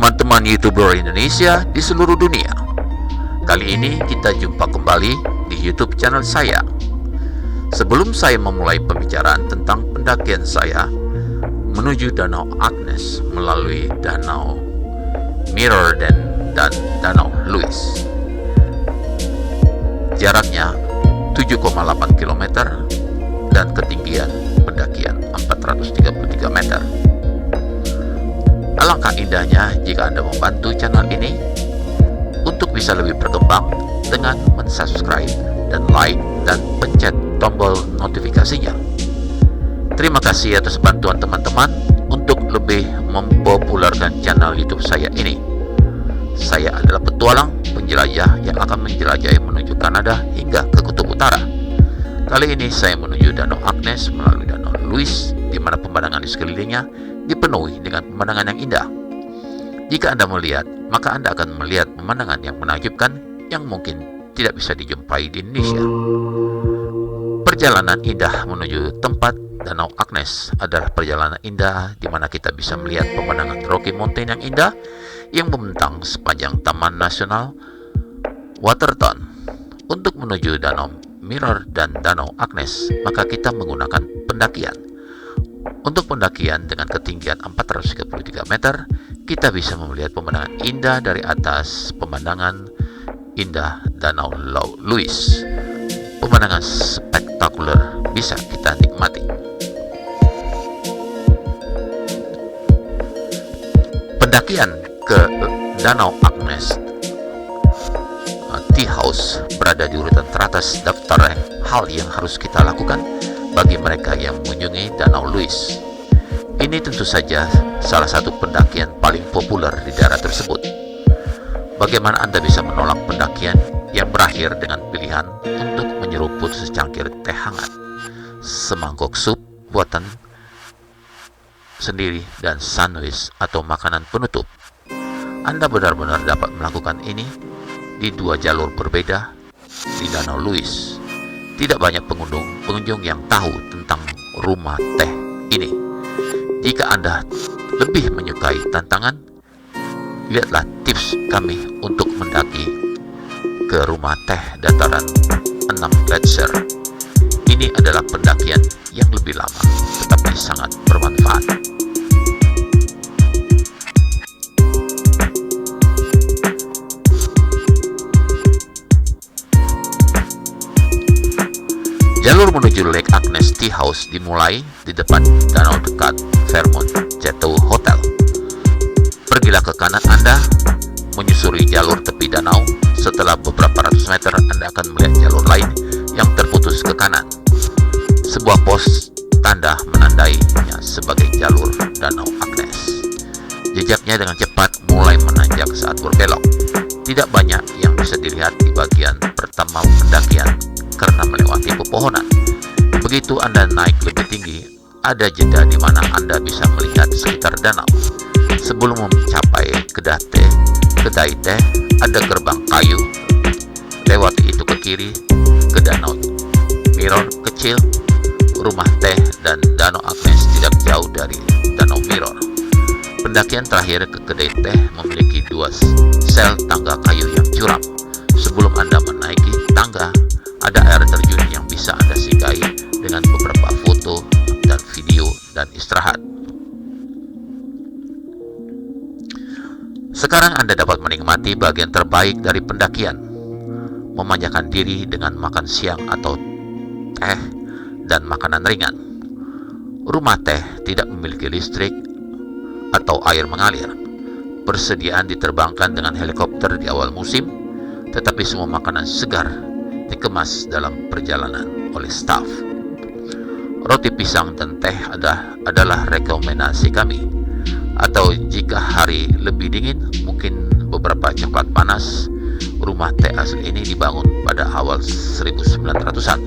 teman-teman YouTuber Indonesia di seluruh dunia. Kali ini kita jumpa kembali di YouTube channel saya. Sebelum saya memulai pembicaraan tentang pendakian saya menuju Danau Agnes melalui Danau Mirror dan Danau Louis. Jaraknya 7,8 km dan ketinggian pendakian 433 meter. Alangkah indahnya jika Anda membantu channel ini untuk bisa lebih berkembang dengan mensubscribe dan like dan pencet tombol notifikasinya. Terima kasih atas bantuan teman-teman untuk lebih mempopulerkan channel YouTube saya ini. Saya adalah petualang penjelajah yang akan menjelajahi menuju Kanada hingga ke Kutub Utara. Kali ini saya menuju Danau Agnes melalui Danau Louis, di mana pemandangan di sekelilingnya dipenuhi dengan pemandangan yang indah. Jika Anda melihat, maka Anda akan melihat pemandangan yang menakjubkan yang mungkin tidak bisa dijumpai di Indonesia. Perjalanan indah menuju tempat Danau Agnes adalah perjalanan indah di mana kita bisa melihat pemandangan Rocky Mountain yang indah yang membentang sepanjang Taman Nasional Waterton. Untuk menuju Danau Mirror dan Danau Agnes, maka kita menggunakan pendakian. Untuk pendakian dengan ketinggian 433 meter, kita bisa melihat pemandangan indah dari atas pemandangan indah Danau Louis. Pemandangan spektakuler bisa kita nikmati. Pendakian ke Danau Agnes Tea House berada di urutan teratas daftar hal yang harus kita lakukan bagi mereka yang mengunjungi Danau Louis. Ini tentu saja salah satu pendakian paling populer di daerah tersebut. Bagaimana Anda bisa menolak pendakian yang berakhir dengan pilihan untuk menyeruput secangkir teh hangat, semangkok sup buatan sendiri, dan sandwich atau makanan penutup? Anda benar-benar dapat melakukan ini di dua jalur berbeda di Danau Louis. Tidak banyak pengunjung yang tahu tentang rumah teh ini. Jika Anda lebih menyukai tantangan, lihatlah tips kami untuk mendaki ke rumah teh dataran 6 Glacier. Ini adalah pendakian yang lebih lama, tetapi sangat bermanfaat. Jalur menuju Lake Agnes Tea House dimulai di depan danau dekat Fairmont Chateau Hotel. Pergilah ke kanan Anda, menyusuri jalur tepi danau. Setelah beberapa ratus meter, Anda akan melihat jalur lain yang terputus ke kanan. Sebuah pos tanda menandainya sebagai jalur Danau Agnes. Jejaknya dengan cepat mulai menanjak saat berbelok. Tidak banyak yang bisa dilihat di bagian pertama pendakian karena melewati pepohonan. Begitu Anda naik lebih tinggi, ada jeda di mana Anda bisa melihat sekitar danau. Sebelum mencapai kedai teh, ada gerbang kayu. Lewati itu ke kiri ke Danau Mirror kecil. Rumah teh dan Danau Agnes tidak jauh dari Danau Mirror. Pendakian terakhir ke kedai teh memiliki dua sel tangga kayu yang curam. Sebelum Anda menaiki tangga, ada air terjun yang bisa Anda singgahi dengan beberapa foto dan video dan istirahat. Sekarang Anda dapat menikmati bagian terbaik dari pendakian, memanjakan diri dengan makan siang atau teh dan makanan ringan. Rumah teh tidak memiliki listrik atau air mengalir. Persediaan diterbangkan dengan helikopter di awal musim, tetapi semua makanan segar dikemas dalam perjalanan oleh staf. Roti pisang dan teh adalah rekomendasi kami. Atau jika hari lebih dingin, mungkin beberapa coklat panas. Rumah teh asli ini dibangun pada awal 1900-an.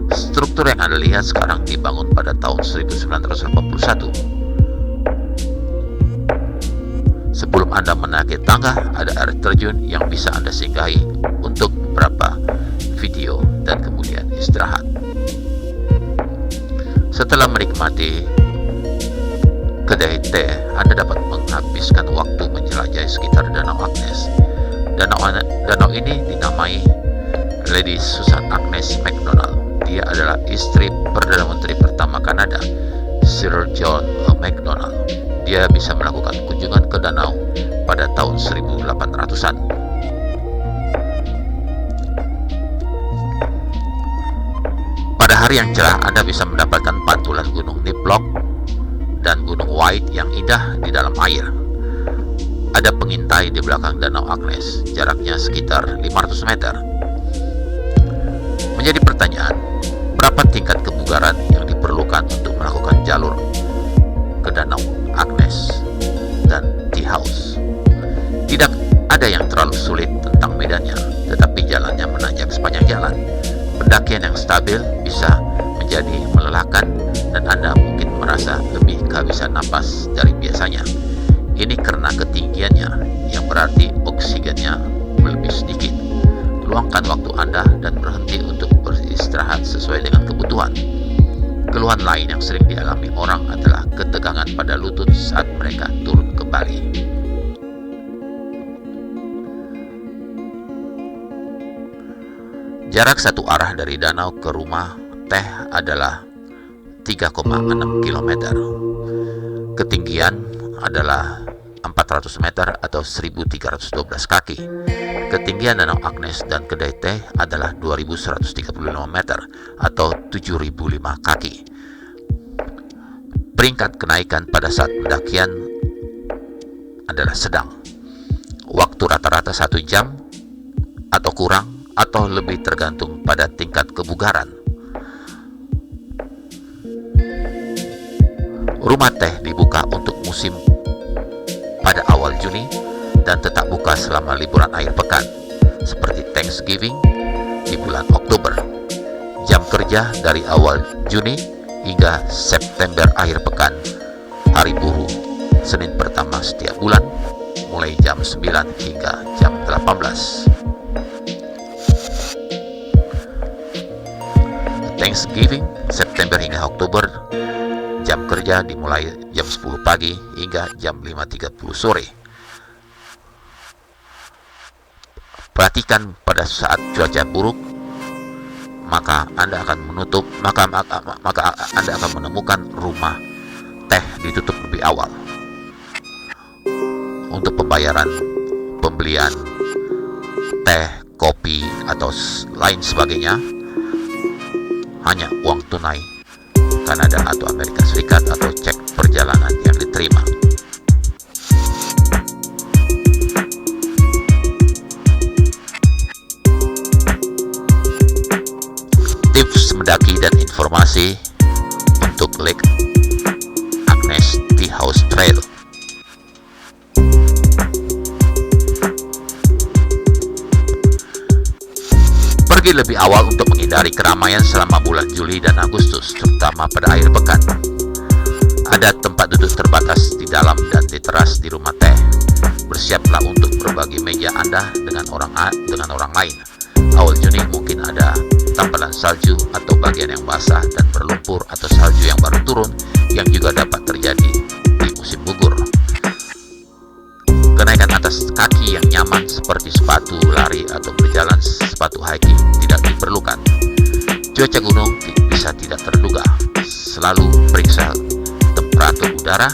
Struktur yang Anda lihat sekarang dibangun pada tahun 1981. Sebelum Anda menaiki tangga, ada air terjun yang bisa Anda singgahi untuk beberapa video dan kemudian istirahat. Setelah menikmati kedai teh, Anda dapat menghabiskan waktu menjelaskan menjelajahi sekitar Danau Agnes. Danau ini dinamai Lady Susan Agnes MacDonald. Dia adalah istri Perdana Menteri pertama Kanada, Sir John MacDonald. Dia bisa melakukan kunjungan ke danau pada tahun 1800-an. Pada hari yang cerah, Anda bisa mendapatkan pantulan Gunung Niblok dan Gunung White yang indah di dalam air. Ada pengintai di belakang Danau Agnes, jaraknya sekitar 500 meter. Menjadi pertanyaan, berapa tingkat kebugaran yang diperlukan untuk melakukan jalur ke Danau Agnes dan Tea House? Tidak ada yang terlalu sulit tentang medannya, tetapi jalannya menanjak sepanjang jalan. Pendakian yang stabil bisa menjadi melelahkan dan Anda mungkin merasa lebih kehabisan napas dari biasanya. Ini karena ketinggiannya, yang berarti oksigennya lebih sedikit. Luangkan waktu Anda dan berhenti untuk beristirahat sesuai dengan kebutuhan. Keluhan lain yang sering dialami orang adalah ketegangan pada lutut saat mereka turun kembali. Jarak satu arah dari danau ke rumah teh adalah 3,6 km. Ketinggian adalah 400 meter atau 1312 kaki. Ketinggian Danau Agnes dan kedai teh adalah 2135 meter atau 7005 kaki. Peringkat kenaikan pada saat pendakian adalah sedang. Waktu rata-rata 1 jam atau kurang atau lebih tergantung pada tingkat kebugaran. Rumah teh dibuka untuk musim pada awal Juni dan tetap buka selama liburan akhir pekan, seperti Thanksgiving di bulan Oktober. Jam kerja dari awal Juni hingga September akhir pekan, hari buruh Senin pertama setiap bulan, mulai jam 9 hingga jam 18. Thanksgiving September hingga Oktober, jam kerja dimulai jam 10 pagi hingga jam 5.30 sore. Perhatikan pada saat cuaca buruk, maka Anda akan menemukan rumah teh ditutup lebih awal. Untuk pembelian teh, kopi atau lain sebagainya, hanya uang tunai Kanada atau Amerika Serikat atau cek perjalanan yang diterima. Tips mendaki dan informasi untuk Lake Agnes Tea House Trail. Pergi lebih awal untuk menghindari keramaian selama bulan Juli dan Agustus, terutama pada akhir pekan. Ada tempat duduk terbatas di dalam dan di teras di rumah teh. Bersiaplah untuk berbagi meja Anda dengan orang lain. Awal Juni mungkin ada tambalan salju atau bagian yang basah dan berlumpur atau salju yang baru turun yang juga dapat terjadi di musim gugur. Kenaikan atas kaki yang nyaman seperti sepatu lari atau berjalan sepatu hiking tidak diperlukan. Cuaca gunung bisa tidak terduga. Selalu periksa temperatur udara,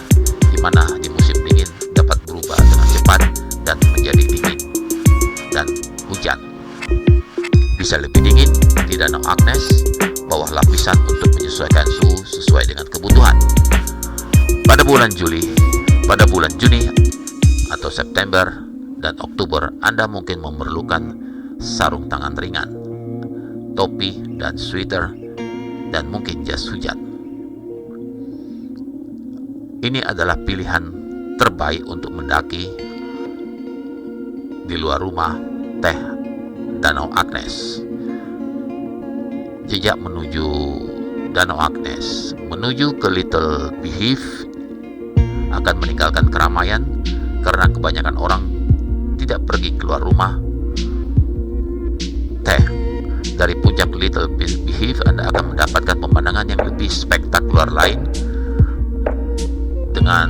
di mana di musim dingin dapat berubah dengan cepat dan menjadi dingin dan hujan. Bisa lebih dingin di Danau Agnes, bawah lapisan untuk menyesuaikan suhu sesuai dengan kebutuhan. Pada bulan Juni atau September dan Oktober, Anda mungkin memerlukan sarung tangan ringan, topi dan sweater, dan mungkin jas hujan. Ini adalah pilihan terbaik untuk mendaki di luar rumah teh Danau Agnes. Jejak menuju Danau Agnes menuju ke Little Beehive akan meninggalkan keramaian karena kebanyakan orang tidak pergi keluar rumah teh. Dari puncak Little Beehive Anda akan mendapatkan pemandangan yang lebih spektakuler lain dengan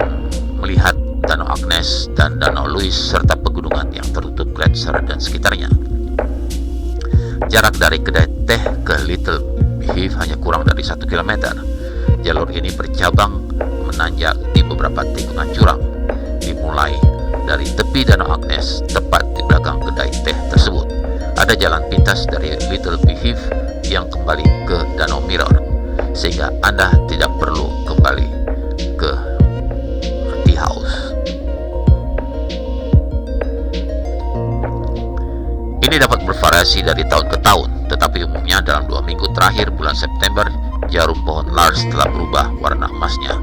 melihat Danau Agnes, dan Danau Louis, serta pegunungan yang tertutup gletser dan sekitarnya. Jarak dari kedai teh ke Little Beehive hanya kurang dari 1 km. Jalur ini bercabang menanjak di beberapa tikungan curam, dimulai dari tepi Danau Agnes tepat di belakang kedai teh tersebut. Ada jalan pintas dari Little Beehive yang kembali ke Danau Mirror, sehingga Anda tidak perlu kembali ke Tea House. Ini dapat bervariasi dari tahun ke tahun, tetapi umumnya dalam 2 minggu terakhir bulan September, jarum pohon Lars telah berubah warna emasnya.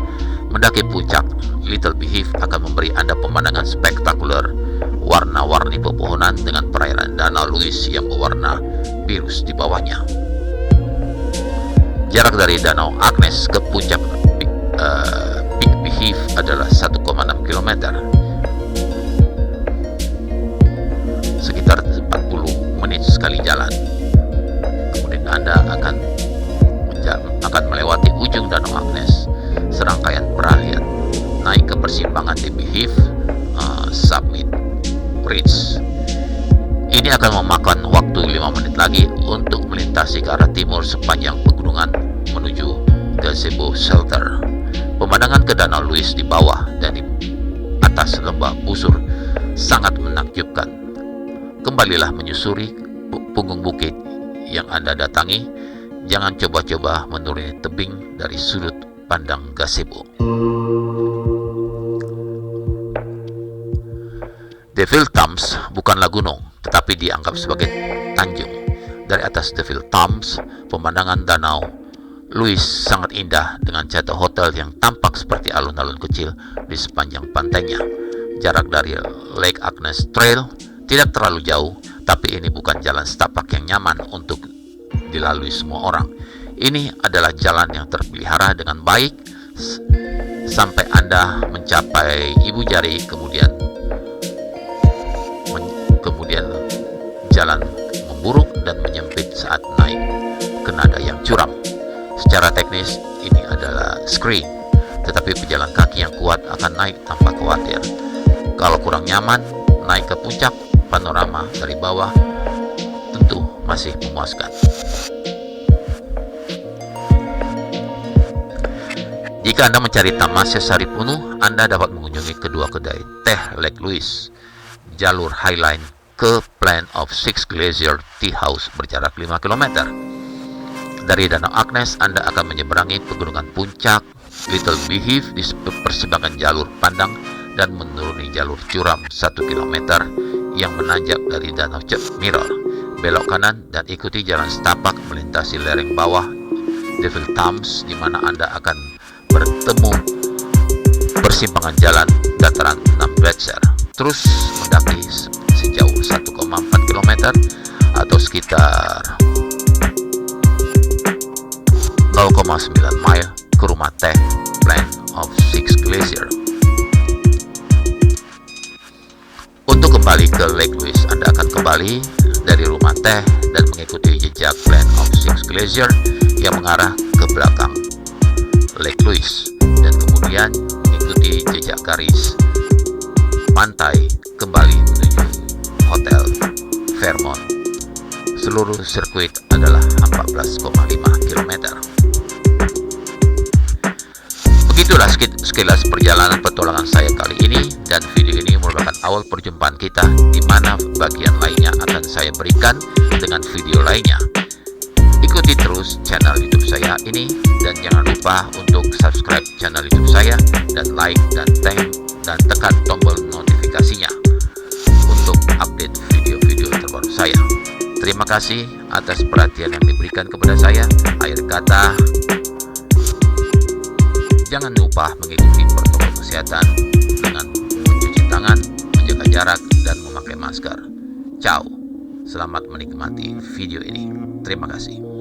Mendaki puncak Little Beehive akan memberi Anda pemandangan spektakuler, warna-warni pepohonan dengan perairan Danau Louis yang berwarna biru di bawahnya. Jarak dari Danau Agnes ke puncak Big Beehive adalah 1,6 km, sekitar 40 menit sekali jalan. Kemudian Anda akan melewati ujung Danau Agnes, serangkaian peralihan naik ke persimpangan di Beehive Summit Ridge. Ini akan memakan waktu 5 menit lagi untuk melintasi ke arah timur sepanjang pegunungan menuju Gazebo Shelter. Pemandangan ke Danau Louis di bawah dan di atas lembah busur sangat menakjubkan. Kembalilah menyusuri punggung bukit yang Anda datangi. Jangan coba-coba menuruni tebing dari sudut pandang gazebo. Devil Thumbs bukanlah gunung, tetapi dianggap sebagai tanjung. Dari atas Devil Thumbs, pemandangan Danau Louis sangat indah dengan Chateau Hotel yang tampak seperti alun-alun kecil di sepanjang pantainya. Jarak dari Lake Agnes Trail tidak terlalu jauh, tapi ini bukan jalan setapak yang nyaman untuk dilalui semua orang. Ini adalah jalan yang terpelihara dengan baik sampai Anda mencapai Ibu Jari, kemudian jalan memburuk dan menyempit saat naik ke nada yang curam. Secara teknis ini adalah screen, tetapi pejalan kaki yang kuat akan naik tanpa khawatir. Kalau kurang nyaman, naik ke puncak, panorama dari bawah tentu masih memuaskan. Jika Anda mencari tamasya sari penuh, Anda dapat mengunjungi kedua kedai teh Lake Louis. Jalur Highline ke Plan of Six Glacier Tea House berjarak 5 km. Dari Danau Agnes, Anda akan menyeberangi pegunungan puncak Little Beehive di persimpangan jalur pandang dan menuruni jalur curam 1 km yang menanjak dari Danau Mirror. Belok kanan dan ikuti jalan setapak melintasi lereng bawah Devil Thumbs, di mana Anda akan bertemu persimpangan jalan dataran 6 gletser. Terus mendaki sejauh 1,4 km atau sekitar 0,9 mile ke rumah teh Plan of Six Glacier. Untuk kembali ke Lake Louis, Anda akan kembali dari rumah teh dan mengikuti jejak Plan of Six Glacier yang mengarah ke belakang Lake Louis, dan kemudian mengikuti jejak garis pantai kembali menuju Hotel Fairmont. Seluruh sirkuit adalah 14,5 km. Begitulah sekilas perjalanan petualangan saya kali ini, dan video ini merupakan awal perjumpaan kita, di mana bagian lainnya akan saya berikan dengan video lainnya. Ikuti terus channel YouTube saya ini, dan jangan lupa untuk subscribe channel YouTube saya dan like dan tekan tombol notifikasinya untuk update video-video terbaru saya. Terima kasih atas perhatian yang diberikan kepada saya. Akhir kata, jangan lupa mengikuti protokol kesehatan dengan mencuci tangan, menjaga jarak, dan memakai masker. Ciao. Selamat menikmati video ini. Terima kasih.